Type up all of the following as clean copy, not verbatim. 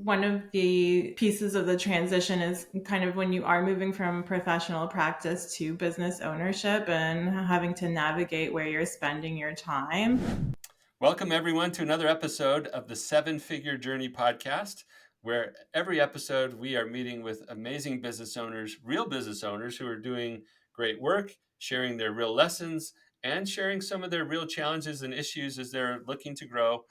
one of the pieces of the transition is kind of when you are moving from professional practice to business ownership and having to navigate where you're spending your time. Welcome, everyone, to another episode of the Seven Figure Journey podcast, where every episode we are meeting with amazing business owners, real business owners who are doing great work, sharing their real lessons, and sharing some of their real challenges and issues as they're looking to grow.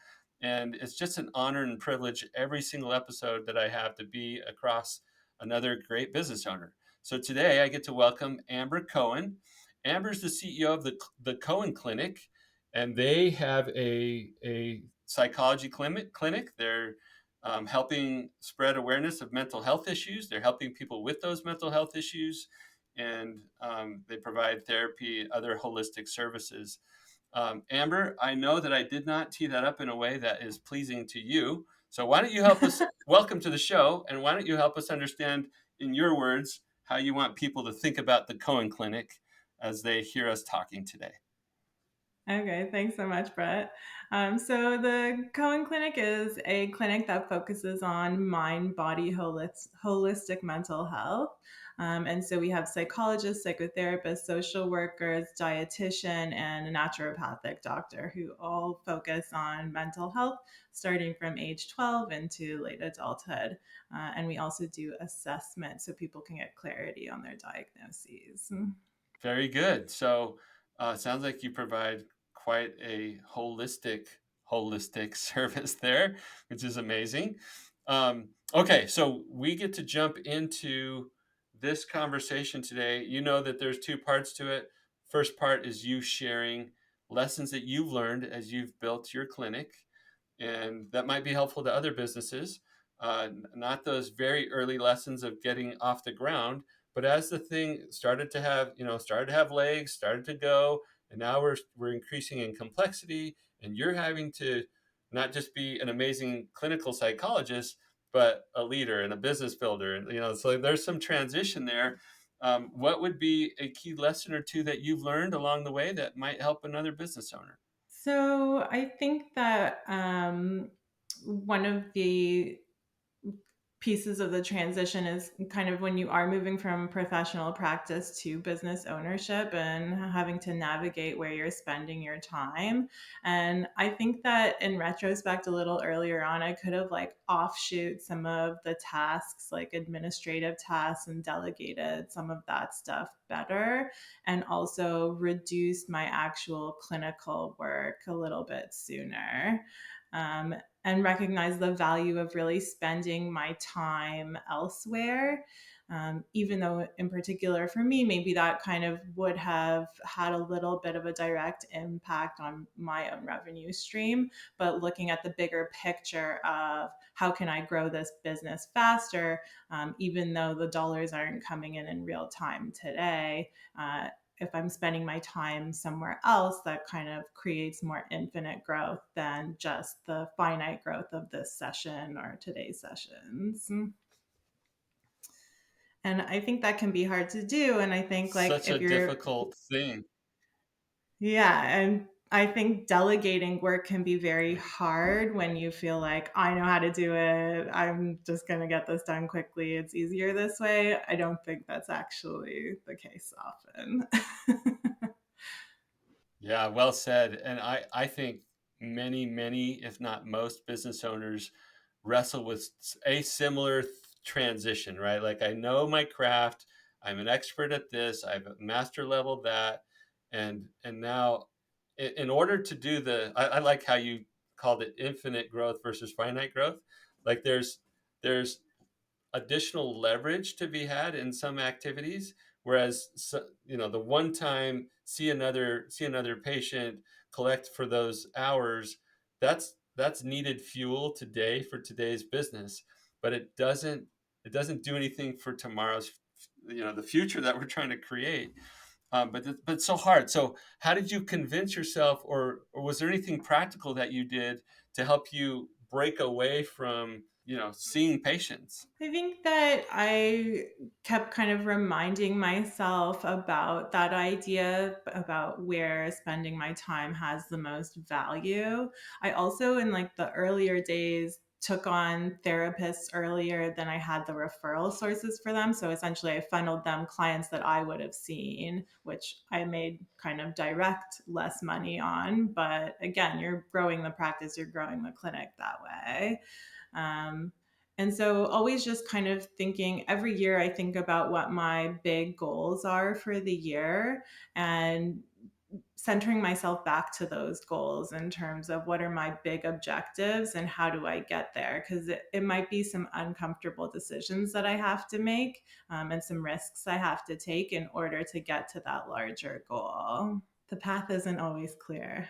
And it's just an honor and privilege every single episode that I have to be across another great business owner. So today I get to welcome Amber Cohen. Amber's the CEO of the Cohen Clinic, and they have a psychology clinic. They're helping spread awareness of mental health issues. They're helping people with those mental health issues, and they provide therapy, other holistic services. Amber, I know that I did not tee that up in a way that is pleasing to you. So why don't you help us? Welcome to the show, and why don't you help us understand, in your words, how you want people to think about the Cohen Clinic as they hear us talking today? Okay, thanks so much, Brett. So the Cohen Clinic is a clinic that focuses on mind, body, holistic mental health. And so we have psychologists, psychotherapists, social workers, dietitian, and a naturopathic doctor who all focus on mental health starting from age 12 into late adulthood. And we also do assessment so people can get clarity on their diagnoses. Very good. So, sounds like you provide quite a holistic service there, which is amazing. Okay, so we get to jump into this conversation today. You know that there's two parts to it. First part is you sharing lessons that you've learned as you've built your clinic, and that might be helpful to other businesses. Not those very early lessons of getting off the ground, but as the thing started to have legs, started to go, and now we're increasing in complexity, and you're having to not just be an amazing clinical psychologist, but a leader and a business builder, and so there's some transition there. What would be a key lesson or two that you've learned along the way that might help another business owner? So I think that one of the pieces of the transition is kind of when you are moving from professional practice to business ownership and having to navigate where you're spending your time. And I think that in retrospect, a little earlier on, I could have like offshoot some of the tasks, like administrative tasks, and delegated some of that stuff better, and also reduced my actual clinical work a little bit sooner. Um, and recognize the value of really spending my time elsewhere. Even though, in particular, for me, maybe that kind of would have had a little bit of a direct impact on my own revenue stream. But looking at the bigger picture of how can I grow this business faster, even though the dollars aren't coming in real time today, if I'm spending my time somewhere else, that kind of creates more infinite growth than just the finite growth of this session or today's sessions. And I think that can be hard to do. And I think, like, Such a if you're, difficult thing. yeah, and I think delegating work can be very hard when you feel like, I know how to do it. I'm just going to get this done quickly. It's easier this way. I don't think that's actually the case often. Yeah, well said. And I think many, if not most business owners wrestle with a similar transition, right? Like, I know my craft, I'm an expert at this, I've master level that, and now in order to do I like how you called it infinite growth versus finite growth. Like, there's additional leverage to be had in some activities, whereas the one time see another patient, collect for those hours, that's needed fuel today for today's business, but it doesn't do anything for tomorrow's, the future that we're trying to create. But it's so hard. So how did you convince yourself, or was there anything practical that you did to help you break away from seeing patients? I think that I kept kind of reminding myself about that idea about where spending my time has the most value. I also, in like the earlier days, took on therapists earlier than I had the referral sources for them. So essentially, I funneled them clients that I would have seen, which I made kind of direct less money on. But again, you're growing the practice, you're growing the clinic that way. Um, and so, always just kind of thinking every year, I think about what my big goals are for the year and centering myself back to those goals in terms of what are my big objectives and how do I get there? Because it might be some uncomfortable decisions that I have to make, and some risks I have to take in order to get to that larger goal. The path isn't always clear.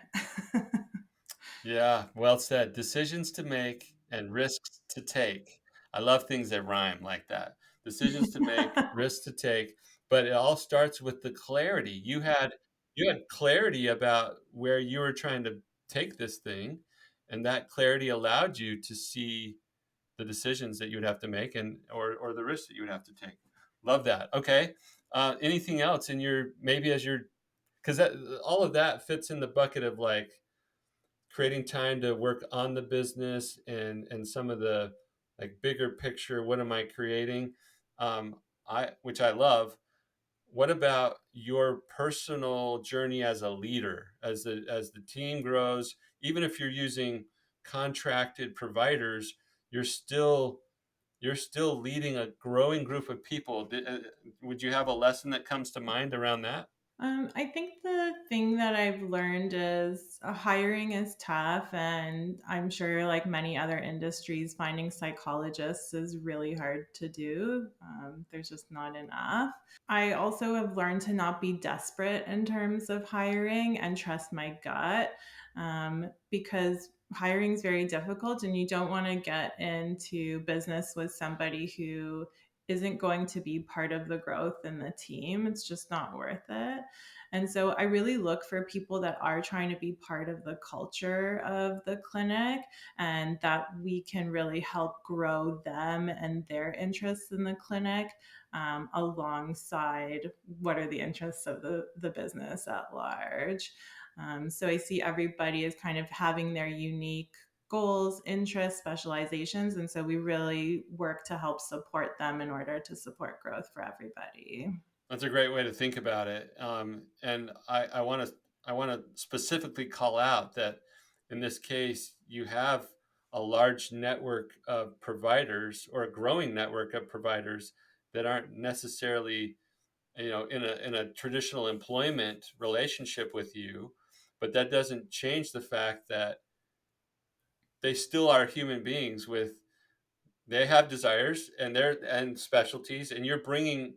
Yeah, well said. Decisions to make and risks to take. I love things that rhyme like that. Decisions to make, risks to take, but it all starts with the clarity. You had clarity about where you were trying to take this thing, and that clarity allowed you to see the decisions that you would have to make and or the risks that you would have to take. Love that. Okay. Anything else in your maybe as you're because that all of that fits in the bucket of like creating time to work on the business and some of the like bigger picture, what am I creating, I which I love. What about your personal journey as a leader, as the team grows, even if you're using contracted providers, you're still you're still leading a growing group of people. Would you have a lesson that comes to mind around that? I think the thing that I've learned is hiring is tough, and I'm sure, like many other industries, finding psychologists is really hard to do. There's just not enough. I also have learned to not be desperate in terms of hiring and trust my gut, because hiring is very difficult and you don't want to get into business with somebody who isn't going to be part of the growth in the team. It's just not worth it. And so I really look for people that are trying to be part of the culture of the clinic and that we can really help grow them and their interests in the clinic, alongside what are the interests of the business at large. So I see everybody as kind of having their unique goals, interests, specializations. And so we really work to help support them in order to support growth for everybody. That's a great way to think about it. And I want to specifically call out that in this case, you have a large network of providers or a growing network of providers that aren't necessarily, in a traditional employment relationship with you, but that doesn't change the fact that they still are human beings with they have desires and specialties, and you're bringing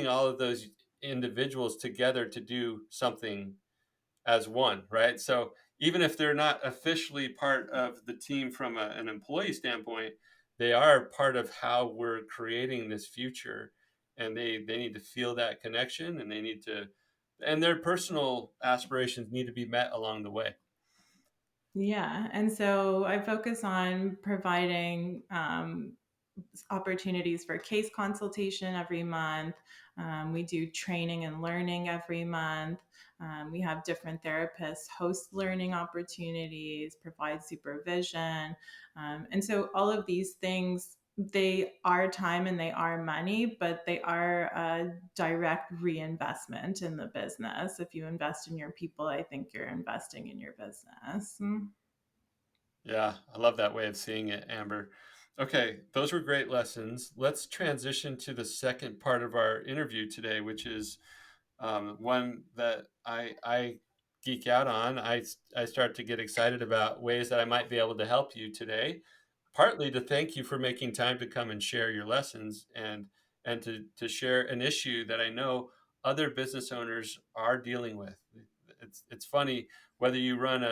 all of those individuals together to do something as one, right? So even if they're not officially part of the team from an employee standpoint, they are part of how we're creating this future, and they need to feel that connection, and and their personal aspirations need to be met along the way. Yeah. And so I focus on providing opportunities for case consultation every month. We do training and learning every month. We have different therapists host learning opportunities, provide supervision. And so all of these things, they are time and they are money, but they are a direct reinvestment in the business. If you invest in your people, I think you're investing in your business. Yeah, I love that way of seeing it, Amber. Okay, those were great lessons. Let's transition to the second part of our interview today, which is one that I geek out on. I start to get excited about ways that I might be able to help you today. Partly to thank you for making time to come and share your lessons and to share an issue that I know other business owners are dealing with. It's funny whether you run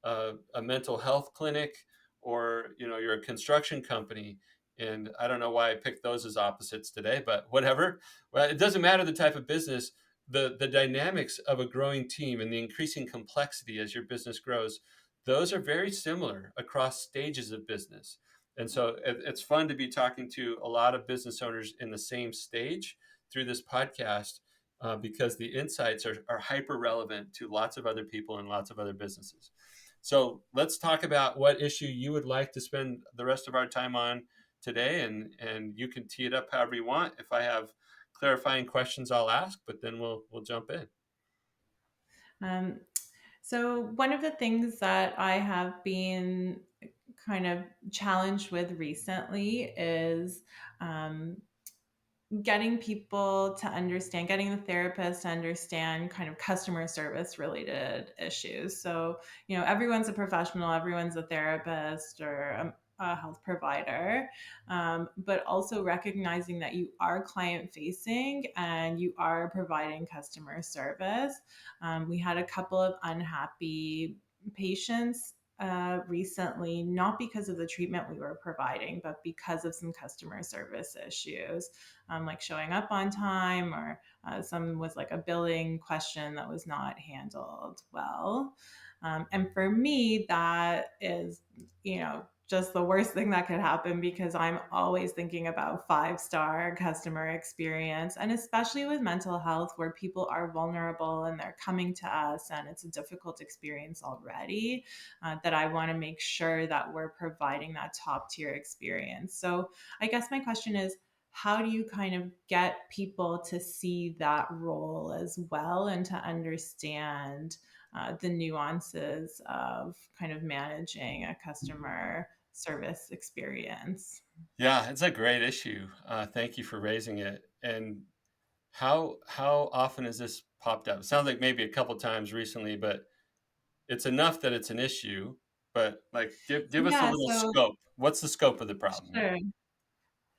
a mental health clinic or you're a construction company, and I don't know why I picked those as opposites today, but whatever. Well, it doesn't matter the type of business. The dynamics of a growing team and the increasing complexity as your business grows, those are very similar across stages of business. And so it's fun to be talking to a lot of business owners in the same stage through this podcast, because the insights are hyper relevant to lots of other people and lots of other businesses. So let's talk about what issue you would like to spend the rest of our time on today, and you can tee it up however you want. If I have clarifying questions, I'll ask, but then we'll jump in. Um, so, one of the things that I have been kind of challenged with recently is um, getting people to understand, getting the therapist to understand kind of customer service related issues. So, everyone's a professional, everyone's a therapist or a health provider, but also recognizing that you are client facing and you are providing customer service. We had a couple of unhappy patients recently, not because of the treatment we were providing, but because of some customer service issues, like showing up on time, or some was like a billing question that was not handled well. And for me, that is, just the worst thing that could happen, because I'm always thinking about 5-star customer experience. And especially with mental health, where people are vulnerable and they're coming to us and it's a difficult experience already, that I want to make sure that we're providing that top tier experience. So I guess my question is, how do you kind of get people to see that role as well and to understand the nuances of kind of managing a customer service experience? Yeah, it's a great issue. Thank you for raising it. And how often has this popped up? It sounds like maybe a couple times recently, but it's enough that it's an issue. But like, give us a Yeah, little so scope. What's the scope of the problem here? sure.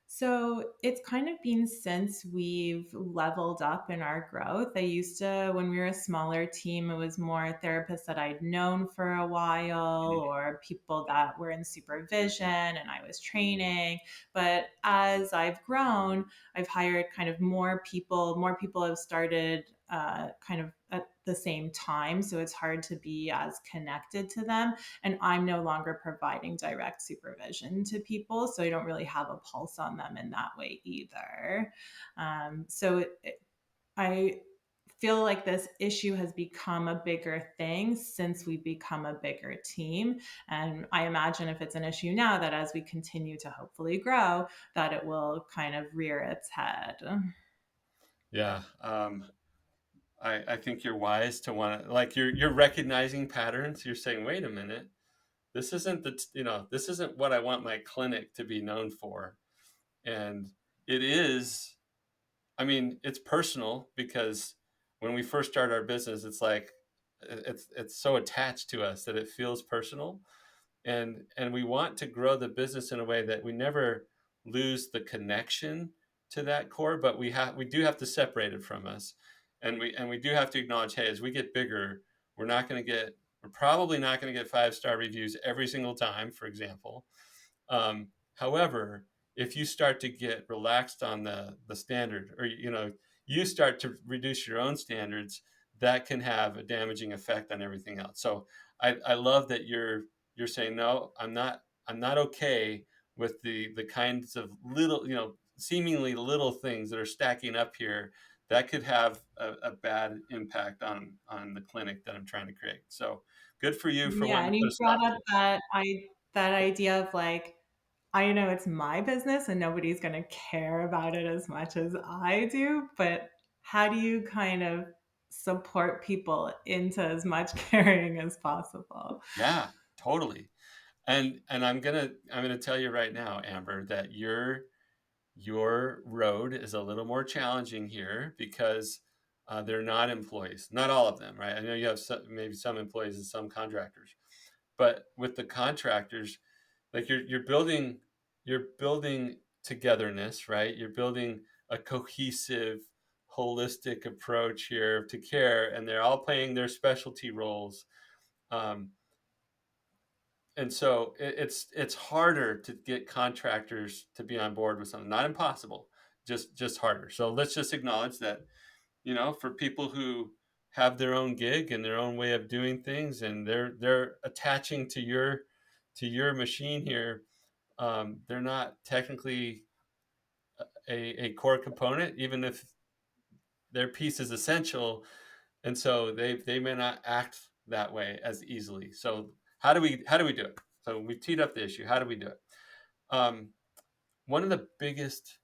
So it's kind of been since we've leveled up in our growth. I used to, when we were a smaller team, it was more therapists that I'd known for a while or people that were in supervision and I was training. But as I've grown, I've hired kind of more people. More people have started kind of at the same time. So it's hard to be as connected to them, and I'm no longer providing direct supervision to people, so I don't really have a pulse on them in that way either. I feel like this issue has become a bigger thing since we've become a bigger team, and I imagine if it's an issue now, that as we continue to hopefully grow, that it will kind of rear its head. Yeah, I think you're wise to want to, like, you're recognizing patterns. You're saying, wait a minute, this isn't this isn't what I want my clinic to be known for, and it is. I mean, it's personal because when we first start our business, it's like it's so attached to us that it feels personal, and we want to grow the business in a way that we never lose the connection to that core, but we do have to separate it from us, and we do have to acknowledge, hey, as we get bigger, we're probably not going to get 5-star reviews every single time, for example. However, if you start to get relaxed on the standard, or you start to reduce your own standards, that can have a damaging effect on everything else. So I love that you're saying, no, I'm not okay with the kinds of little, seemingly little things that are stacking up here that could have a bad impact on the clinic that I'm trying to create. So good for you for Yeah, wanting and to put you a brought stop to up it. that idea of like, I know it's my business and nobody's going to care about it as much as I do, but how do you kind of support people into as much caring as possible? Yeah, totally. And I'm gonna tell you right now, Amber, that your road is a little more challenging here because they're not employees, not all of them, right? I know you have maybe some employees and some contractors, but with the contractors, like you're building togetherness, right? You're building a cohesive, holistic approach here to care, and they're all playing their specialty roles. Um, and so it's harder to get contractors to be on board with something. Not impossible, just harder. So let's just acknowledge that, for people who have their own gig and their own way of doing things, and they're attaching to your machine here, they're not technically a core component, even if their piece is essential, and so they may not act that way as easily. So How do we do it? So we teed up the issue. How do we do it? Um, One of the biggest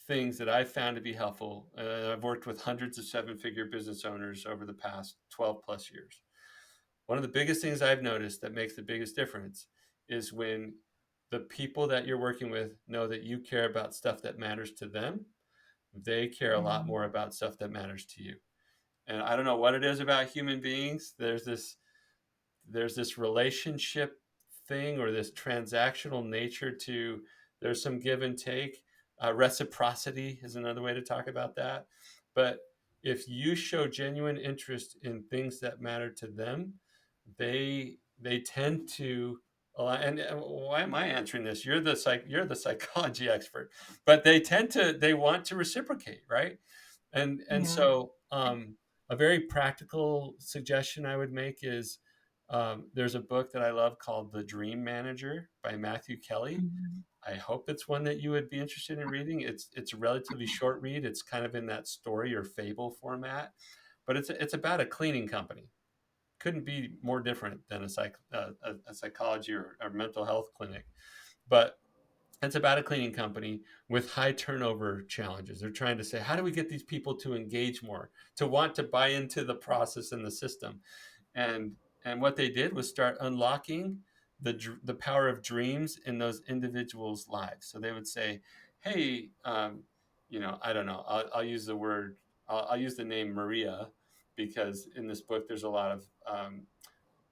things that I've found to be helpful, I've worked with hundreds of seven-figure business owners over the past 12 plus years. One of the biggest things I've noticed that makes the biggest difference is when the people that you're working with know that you care about stuff that matters to them, they care a lot Mm, more about stuff that matters to you. And I don't know what it is about human beings. There's this relationship thing or this transactional nature to there's some give and take. Reciprocity is another way to talk about that. But if you show genuine interest in things that matter to them, they tend to and why am I answering this? You're the psychology expert, but they want to reciprocate, right? And yeah. so a very practical suggestion I would make is there's a book that I love called The Dream Manager by Matthew Kelly. Mhm. I hope it's one that you would be interested in reading. It's a relatively short read. It's kind of in that story or fable format, but it's about a cleaning company. Couldn't be more different than a psychology or mental health clinic, but it's about a cleaning company with high turnover challenges. They're trying to say, how do we get these people to engage more, to want to buy into the process and the system? And what they did was start unlocking the power of dreams in those individuals' lives. So they would say, "Hey, I don't know. I'll use the word. I'll use the name Maria because in this book there's a lot of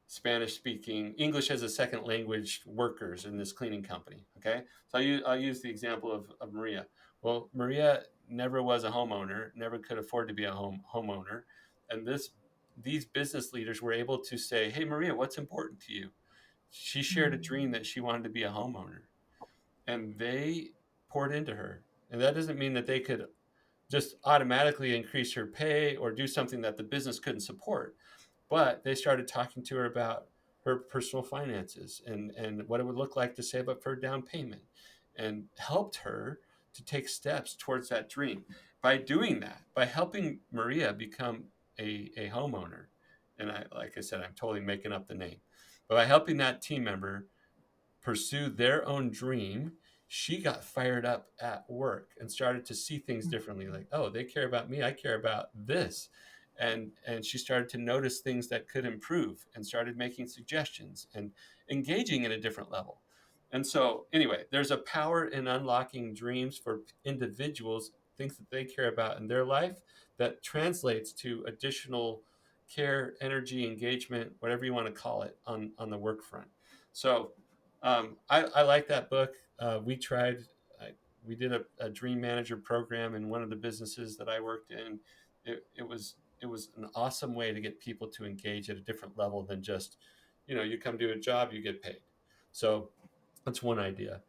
Spanish speaking, English as a second language workers in this cleaning company. Okay. So I'll use the example of Maria. Well, Maria never was a homeowner, never could afford to be a homeowner. And these business leaders were able to say, hey, Maria, what's important to you? She shared a Mm, dream that she wanted to be a homeowner and they poured into her. And that doesn't mean that they could just automatically increase her pay or do something that the business couldn't support, but they started talking to her about her personal finances and what it would look like to save up for a down payment and helped her to take steps towards that dream. By doing that, by helping Maria become a homeowner, and like I said, I'm totally making up the name, but by helping that team member pursue their own dream, she got fired up at work and started to see things differently. Like, oh, they care about me. I care about this. And she started to notice things that could improve and started making suggestions and engaging at a different level. And so, anyway, there's a power in unlocking dreams for individuals, things that they care about in their life that translates to additional care, energy, engagement, whatever you want to call it, on the work front. So, I like that book. We did a dream manager program in one of the businesses that I worked in. It was an awesome way to get people to engage at a different level than just, you come do a job, you get paid. So that's one idea.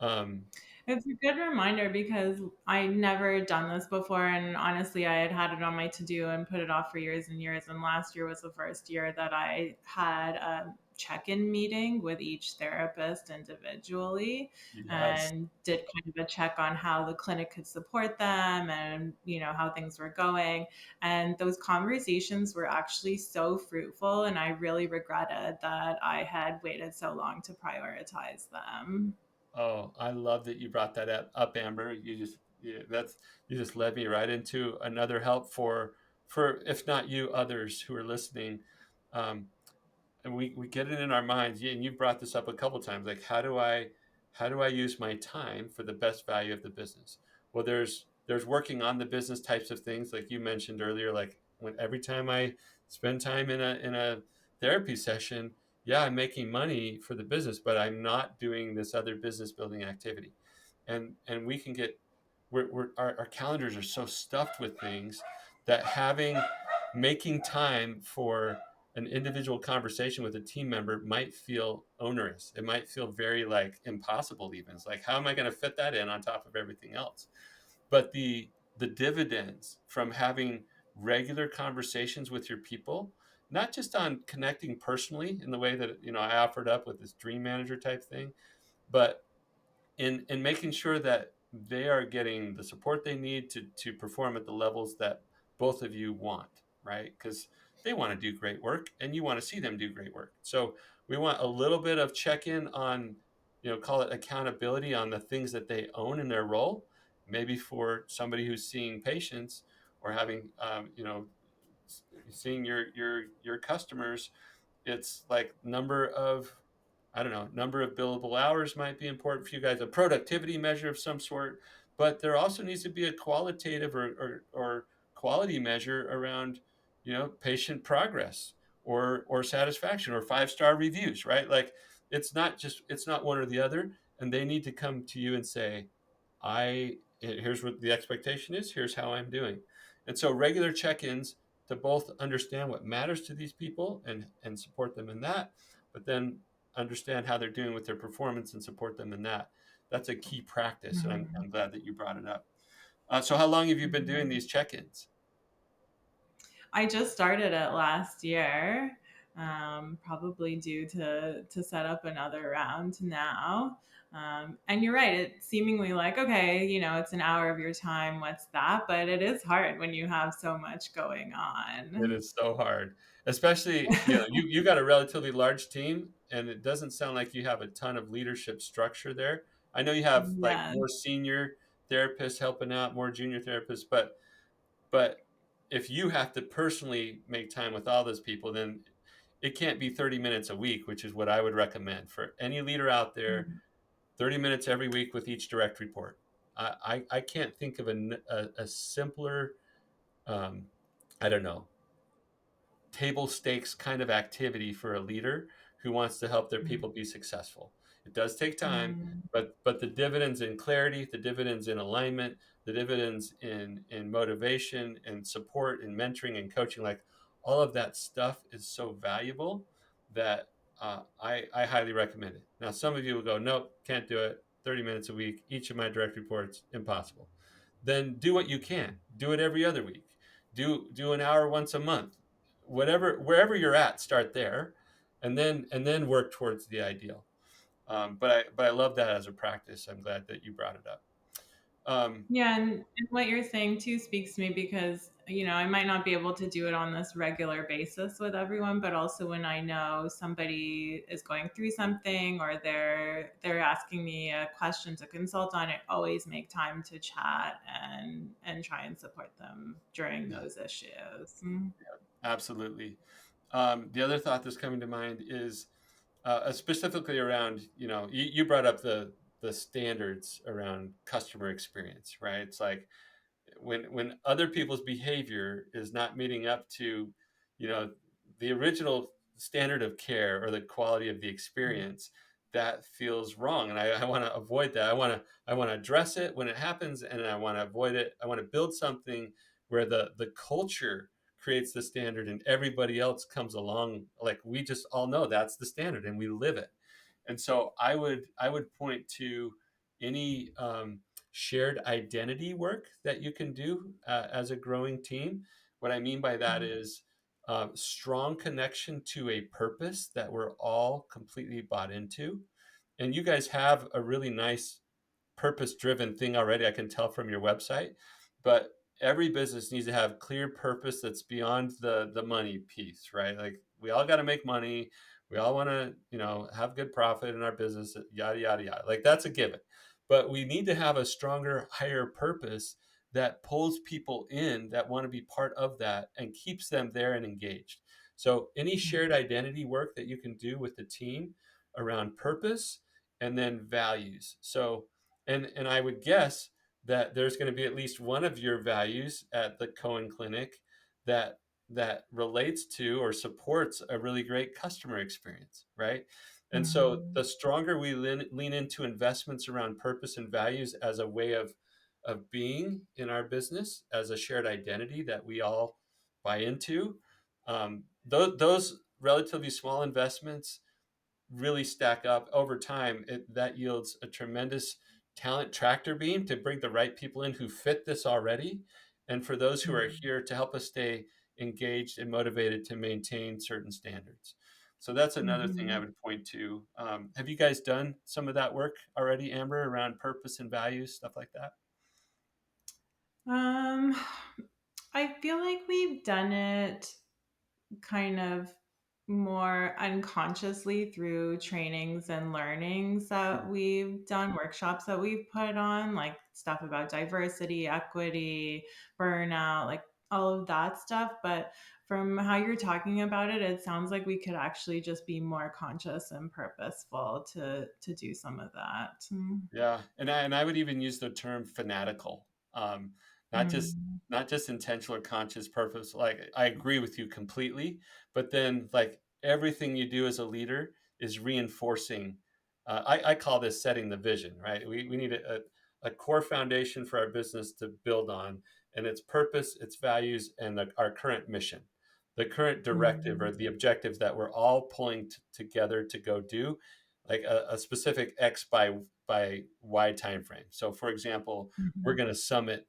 Um, It's a good reminder because I never done this before, and honestly, I had it on my to do and put it off for years and years. And last year was the first year that I had a check-in meeting with each therapist individually, yes. and did kind of a check on how the clinic could support them, and how things were going. And those conversations were actually so fruitful, and I really regretted that I had waited so long to prioritize them. Oh, I love that you brought that up, Amber. You just led me right into another help for if not you, others who are listening. Um, and we get it in our minds, and you brought this up a couple times, like how do I use my time for the best value of the business? Well, there's working on the business types of things like you mentioned earlier, like when every time I spend time in a therapy session, yeah, I'm making money for the business, but I'm not doing this other business building activity. And we can get our calendars are so stuffed with things that making time for an individual conversation with a team member might feel onerous. It might feel very like impossible even. It's like, how am I going to fit that in on top of everything else? But the dividends from having regular conversations with your people, not just on connecting personally in the way that I offered up with this dream manager type thing, but in making sure that they are getting the support they need to perform at the levels that both of you want, right? Because they want to do great work and you want to see them do great work. So We want a little bit of check-in on, call it accountability on the things that they own in their role. Maybe for somebody who's seeing patients or having, seeing your customers, it's like number of, I don't know, number of billable hours might be important for you guys, a productivity measure of some sort, but there also needs to be a qualitative or quality measure around, patient progress or satisfaction or five-star reviews, right? Like it's not one or the other, and they need to come to you and say, here's what the expectation is, here's how I'm doing. And so regular check-ins to both understand what matters to these people and support them in that, but then understand how they're doing with their performance and support them in that. That's a key practice, and I'm Mhm. glad that you brought it up. So how long have you been doing Mhm. these check-ins? I just started it last year, probably due to set up another round now. And you're right, it's seemingly like, okay, it's an hour of your time. What's that? But it is hard when you have so much going It on. is so hard, especially, you got a relatively large team, and it doesn't sound like you have a ton of leadership structure there. I know you have like Yes. more senior therapists helping out, more junior therapists, but if you have to personally make time with all those people, then it can't be 30 minutes a week, which is what I would recommend for any leader out there. Mhm. 30 minutes every week with each direct report. I can't think of a simpler, um, I don't know, table stakes kind of activity for a leader who wants to help their people be successful. It does take time, Mhm. but the dividends in clarity, the dividends in alignment, the dividends in motivation and support and mentoring and coaching, like all of that stuff is so valuable that I highly recommend it. Now, some of you will go, nope, can't do it. 30 minutes a week, each of my direct reports, impossible. Then do what you can. Do it every other week. Do an hour once a month, whatever, wherever you're at, start there, and then work towards the ideal. But I love that as a practice. I'm glad that you brought it up. um, Yeah, and what you're saying too speaks to me because, I might not be able to do it on this regular basis with everyone, but also when I know somebody is going through something or they're asking me a question to consult on, I always make time to chat and try and support them during yeah, those issues. Mm. absolutely. The other thought that's coming to mind is, specifically around, you brought up the standards around customer experience, right? It's like when other people's behavior is not meeting up to, you know the original standard of care or the quality of the experience, that feels wrong, and I want to avoid that. I want to address it when it happens, and I want to avoid it. I want to build something where the culture creates the standard and everybody else comes along, like we just all know that's the standard and we live it. And so I would point to any, shared identity work that you can do, as a growing team. What I mean by that is, strong connection to a purpose that we're all completely bought into. And you guys have a really nice purpose driven thing already, I can tell from your website. But every business needs to have clear purpose that's beyond the money piece, right? Like we all got to make money. We all want to, have good profit in our business, yada, yada, yada. Like that's a given. But we need to have a stronger, higher purpose that pulls people in that want to be part of that and keeps them there and engaged. So any shared identity work that you can do with the team around purpose and then values. So, and I would guess that there's going to be at least one of your values at the Cohen Clinic that relates to or supports a really great customer experience, right? And so Mhm. the stronger we lean into investments around purpose and values as a way of being in our business, as a shared identity that we all buy into, those relatively small investments really stack up over time. That yields a tremendous talent tractor beam to bring the right people in who fit this already, and for those who are Mhm. here to help us stay engaged and motivated to maintain certain standards. So that's another thing I Mhm. would point to. Have you guys done some of that work already, Amber, around purpose and values, stuff like that? Um, I feel like we've done it kind of more unconsciously through trainings and learnings that we've done, workshops that we've put on, like stuff about diversity, equity, burnout, like all of that stuff. But from how you're talking about it, it sounds like we could actually just be more conscious and purposeful to do some of that. Yeah, and I would even use the term fanatical, not just Mm. not just intentional or conscious purpose. Like I agree with you completely, but then like everything you do as a leader is reinforcing. I call this setting the vision, right? We need a core foundation for our business to build on, and its purpose, its values, and our current mission, the current directive or Mhm. the objectives that we're all pulling together to go do, like a specific X by Y time frame. So, for example, we're Mhm. going to summit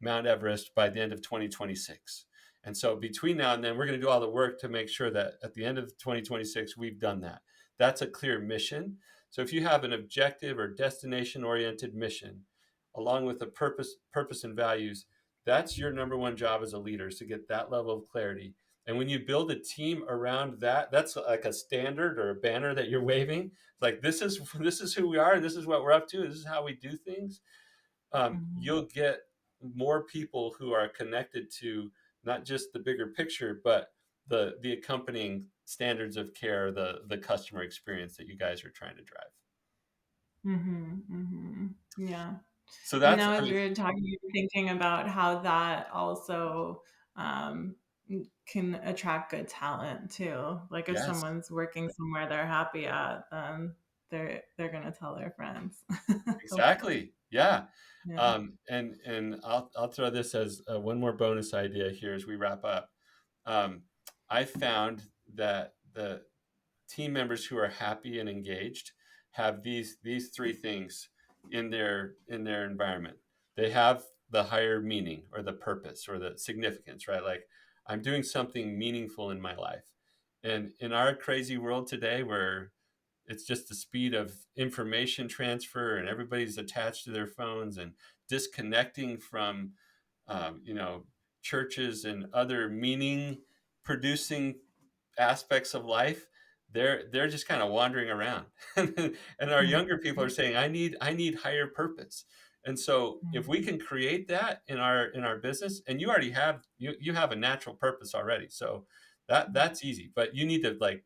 Mount Everest by the end of 2026. And so between now and then, we're going to do all the work to make sure that at the end of 2026, we've done that. That's a clear mission. So if you have an objective or destination oriented mission, along with a purpose and values, that's your number one job as a leader is to get that level of clarity. And when you build a team around that, that's like a standard or a banner that you're waving. It's like this is who we are, and this is what we're up to. This is how we do things. Mhm. You'll get more people who are connected to not just the bigger picture, but the accompanying standards of care, the customer experience that you guys are trying to drive. Mhm. Mhm. Yeah. So And that's, now I as mean, you're talking, you're thinking about how that also um, can attract good talent too. Like if yes, someone's working somewhere they're happy at, then they're gonna tell their friends. Hopefully. exactly. Yeah. Yeah. And I'll throw this as one more bonus idea here as we wrap up. Um, I found that the team members who are happy and engaged have these three things in their environment. They have the higher meaning or the purpose or the significance, right? Like I'm doing something meaningful in my life. And in our crazy world today where it's just the speed of information transfer and everybody's attached to their phones and disconnecting from you know, churches and other meaning producing aspects of life, they're just kind of wandering around. And our younger people are Mhm. saying I need higher purpose. And so if we Mhm. can create that in our business, and you already have, you have a natural purpose already, so that's easy, but you need to like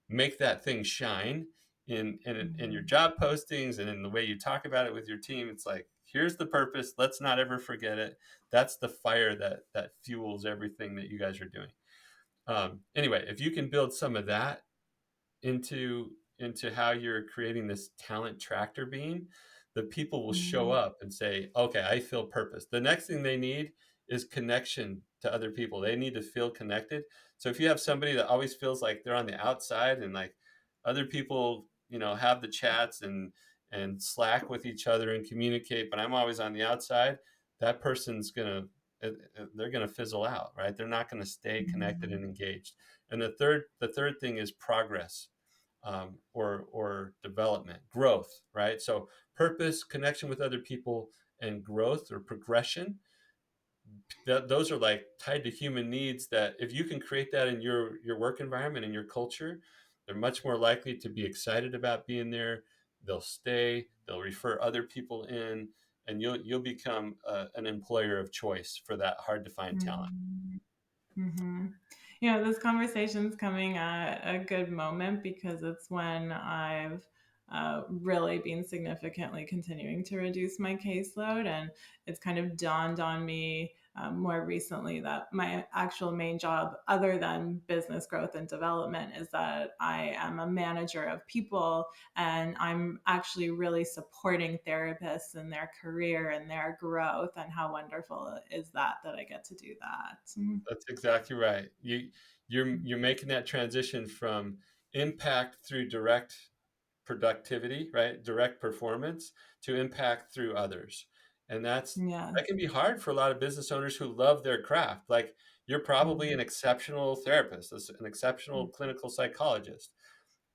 make that thing shine in your Mhm. job postings and in the way you talk about it with your team. It's like, here's the purpose, let's not ever forget it. That's the fire that fuels everything that you guys are doing. Anyway, if you can build some of that into how you're creating this talent tractor beam, the people will show Mhm. up and say, okay, I feel purpose. The next thing they need is connection to other people. They need to feel connected. So if you have somebody that always feels like they're on the outside and like other people, have the chats and Slack with each other and communicate, but I'm always on the outside, that person's they're gonna fizzle out, right? They're not gonna stay connected and Mhm. engaged. And the third thing is progress, or development, growth, right? So purpose, connection with other people, and growth or progression. Those are like tied to human needs. That if you can create that in your work environment and your culture, they're much more likely to be excited about being there. They'll stay. They'll refer other people in, and you'll become an employer of choice for that hard to find talent. Mhm. Hmm. This conversation's coming at a good moment because it's when I've really been significantly continuing to reduce my caseload. And it's kind of dawned on me more recently that my actual main job, other than business growth and development, is that I am a manager of people and I'm actually really supporting therapists in their career and their growth. And how wonderful is that I get to do that. That's exactly right. You're making that transition from impact through direct productivity, right? Direct performance, to impact through others. And that Yes. can be hard for a lot of business owners who love their craft. Like you're probably an Mhm. exceptional therapist, an exceptional clinical psychologist.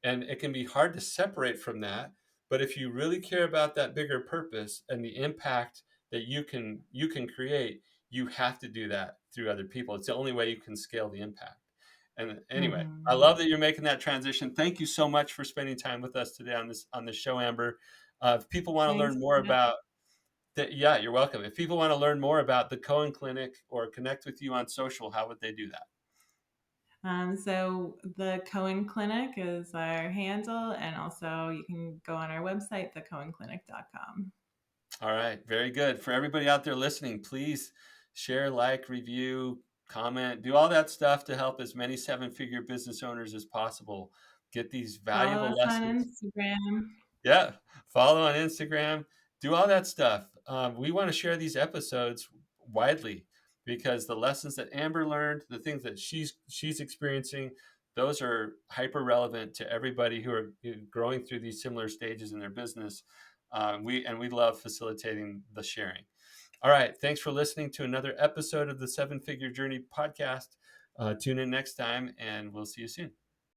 And it can be hard to separate from that. But if you really care about that bigger purpose and the impact that you can create, you have to do that through other people. It's the only way you can scale the impact. And anyway, I Mhm. love that you're making that transition. Thank you so much for spending time with us today on this show, Amber. If people want to Thanks. learn more Yeah. about yeah, you're welcome. If people want to learn more about the Cohen Clinic or connect with you on social, how would they do that? So the Cohen Clinic is our handle, and also you can go on our website, thecohenclinic.com. All right, very good. For everybody out there listening, please share, like, review, comment, do all that stuff to help as many seven-figure business owners as possible get these Follow valuable us on lessons. Instagram. Yeah, follow on Instagram, do all that stuff. We want to share these episodes widely because the lessons that Amber learned, the things that she's experiencing, those are hyper relevant to everybody who are growing through these similar stages in their business. We love facilitating the sharing. All right, thanks for listening to another episode of the Seven Figure Journey podcast. Tune in next time, and we'll see you soon.